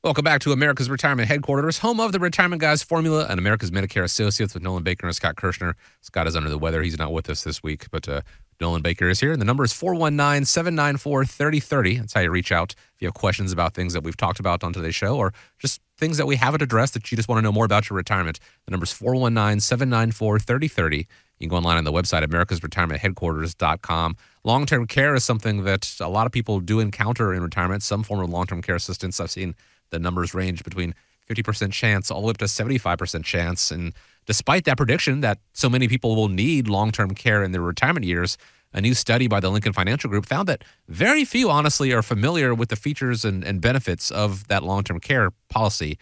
Welcome back to America's Retirement Headquarters, home of the Retirement Guys Formula and America's Medicare Associates with Nolan Baker and Scott Kirshner. Scott is under the weather. He's not with us this week, but Nolan Baker is here. And the number is 419-794-3030. That's how you reach out if you have questions about things that we've talked about on today's show or just things that we haven't addressed that you just want to know more about your retirement. The number is 419-794-3030. You can go online on the website, americasretirementheadquarters.com. Long-term care is something that a lot of people do encounter in retirement, some form of long-term care assistance. I've seen the numbers range between 50% chance all the way up to 75% chance. And despite that prediction that so many people will need long-term care in their retirement years, a new study by the Lincoln Financial Group found that very few, honestly, are familiar with the features and benefits of that long-term care policy.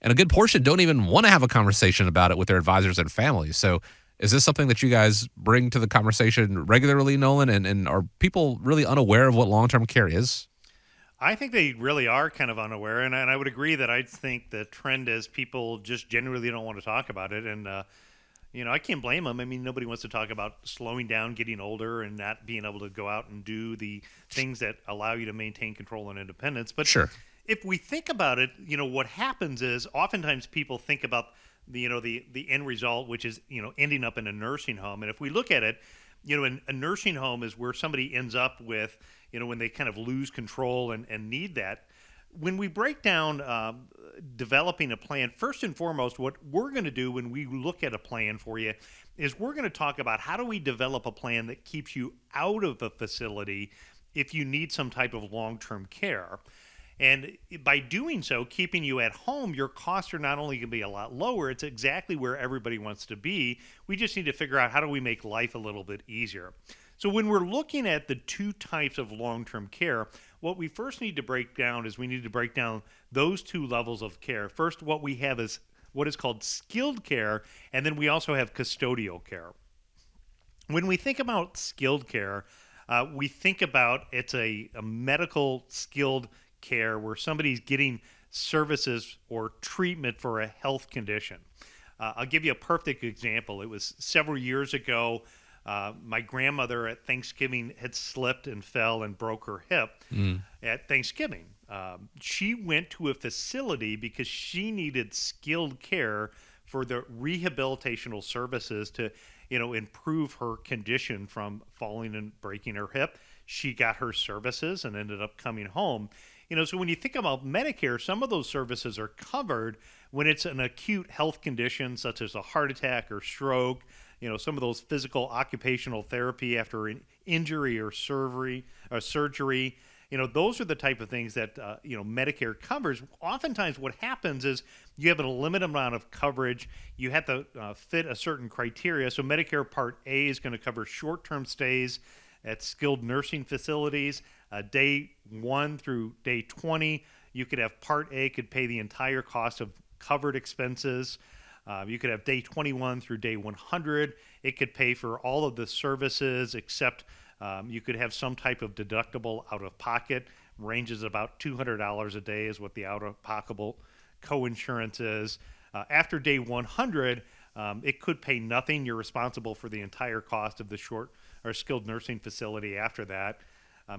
And a good portion don't even want to have a conversation about it with their advisors and families. So is this something that you guys bring to the conversation regularly, Nolan? And are people really unaware of what long-term care is? I think they really are kind of unaware, and I would agree that I think the trend is people just generally don't want to talk about it, and I can't blame them. I mean, nobody wants to talk about slowing down, getting older, and not being able to go out and do the things that allow you to maintain control and independence. But Sure. if we think about it, what happens is oftentimes people think about the end result, which is ending up in a nursing home, and if we look at it, a nursing home is where somebody ends up with, when they kind of lose control and need that. When we break down developing a plan, first and foremost, what we're going to do when we look at a plan for you is we're going to talk about how do we develop a plan that keeps you out of a facility if you need some type of long-term care. And by doing so, keeping you at home, your costs are not only going to be a lot lower, it's exactly where everybody wants to be. We just need to figure out how do we make life a little bit easier. So when we're looking at the two types of long-term care, what we first need to break down is we need to break down those two levels of care. First, what we have is what is called skilled care, and then we also have custodial care. When we think about skilled care, we think about it's a medical skilled care where somebody's getting services or treatment for a health condition. I'll give you a perfect example. It was several years ago. My grandmother at Thanksgiving had slipped and fell and broke her hip at Thanksgiving. She went to a facility because she needed skilled care for the rehabilitational services to, improve her condition from falling and breaking her hip. She got her services and ended up coming home. So when you think about Medicare, some of those services are covered when it's an acute health condition, such as a heart attack or stroke, some of those physical occupational therapy after an injury or surgery. Those are the type of things that, Medicare covers. Oftentimes what happens is you have a limited amount of coverage. You have to fit a certain criteria. So Medicare Part A is going to cover short-term stays at skilled nursing facilities. Day 1 through day 20, you could have Part A could pay the entire cost of covered expenses. You could have day 21 through day 100. It could pay for all of the services except you could have some type of deductible out of pocket. Ranges about $200 a day is what the out of pocket co-insurance is. After day 100, it could pay nothing. You're responsible for the entire cost of the short or skilled nursing facility after that.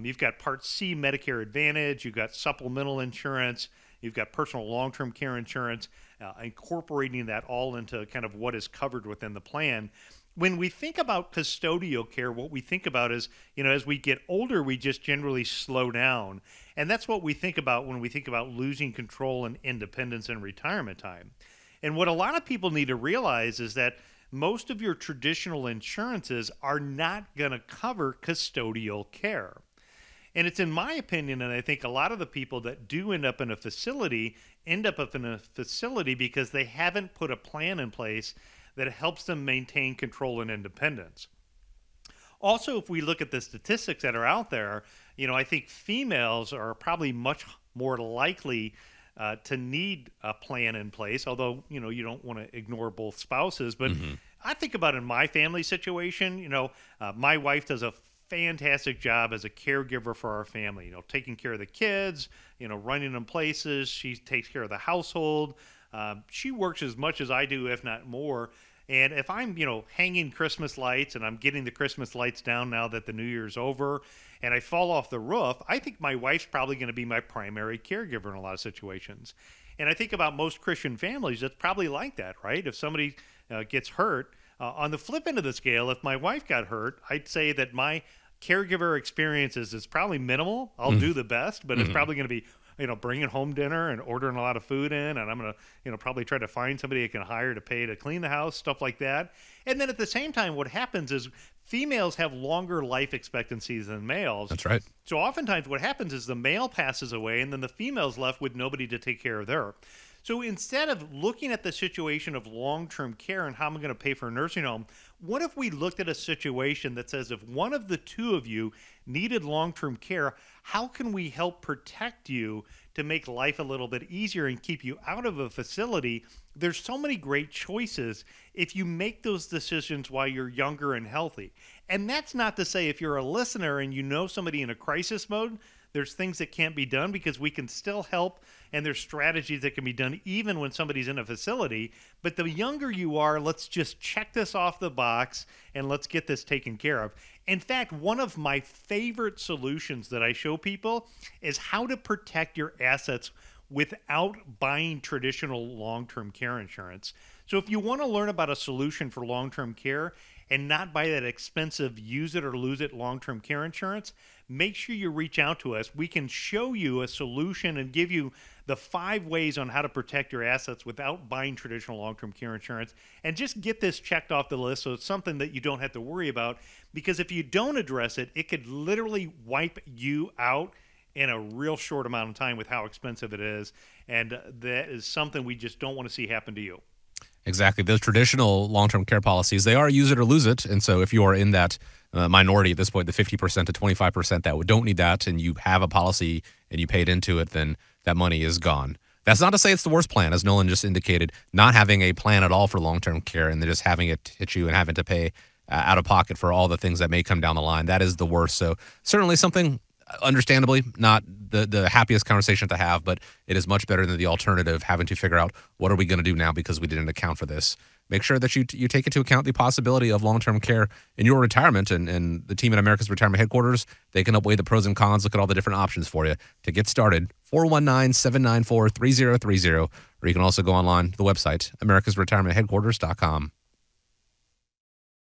You've got Part C Medicare Advantage. You've got supplemental insurance. You've got personal long-term care insurance, incorporating that all into kind of what is covered within the plan. When we think about custodial care, what we think about is, as we get older, we just generally slow down. And that's what we think about when we think about losing control and independence in retirement time. And what a lot of people need to realize is that most of your traditional insurances are not going to cover custodial care. And it's in my opinion, and I think a lot of the people that do end up in a facility end up in a facility because they haven't put a plan in place that helps them maintain control and independence. Also, if we look at the statistics that are out there, I think females are probably much more likely to need a plan in place, although, you don't want to ignore both spouses. But I think about in my family situation, my wife does a fantastic job as a caregiver for our family, taking care of the kids, running them places. She takes care of the household. She works as much as I do, if not more. And if I'm, hanging Christmas lights and I'm getting the Christmas lights down now that the New Year's over and I fall off the roof, I think my wife's probably going to be my primary caregiver in a lot of situations. And I think about most Christian families, that's probably like that, right? If somebody gets hurt, on the flip end of the scale, if my wife got hurt, I'd say that my caregiver experiences is probably minimal. I'll do the best, but it's probably going to be, bringing home dinner and ordering a lot of food in, and I'm going to, probably try to find somebody I can hire to pay to clean the house, stuff like that. And then at the same time, what happens is females have longer life expectancies than males. That's right. So oftentimes what happens is the male passes away, and then the female's left with nobody to take care of her. So instead of looking at the situation of long-term care and how I'm going to pay for a nursing home, what if we looked at a situation that says if one of the two of you needed long-term care, how can we help protect you to make life a little bit easier and keep you out of a facility? There's so many great choices if you make those decisions while you're younger and healthy. And that's not to say if you're a listener and you know somebody in a crisis mode, there's things that can't be done, because we can still help, and there's strategies that can be done even when somebody's in a facility. But the younger you are, let's just check this off the box and let's get this taken care of. In fact, one of my favorite solutions that I show people is how to protect your assets without buying traditional long-term care insurance. So if you want to learn about a solution for long-term care and not buy that expensive use it or lose it long-term care insurance, make sure you reach out to us. We can show you a solution and give you the 5 ways on how to protect your assets without buying traditional long-term care insurance, and just get this checked off the list so it's something that you don't have to worry about, because if you don't address it, it could literally wipe you out in a real short amount of time with how expensive it is, and that is something we just don't want to see happen to you. Exactly. Those traditional long-term care policies, they are use it or lose it. And so if you are in that minority at this point, the 50% to 25% that don't need that, and you have a policy and you paid into it, then that money is gone. That's not to say it's the worst plan, as Nolan just indicated, not having a plan at all for long-term care and then just having it hit you and having to pay out of pocket for all the things that may come down the line. That is the worst. So certainly something, understandably, not the happiest conversation to have, but it is much better than the alternative, having to figure out what are we going to do now because we didn't account for this. Make sure that you take into account the possibility of long-term care in your retirement, and the team at America's Retirement Headquarters, they can weigh the pros and cons, look at all the different options for you. To get started, 419-794-3030, or you can also go online to the website, americasretirementheadquarters.com.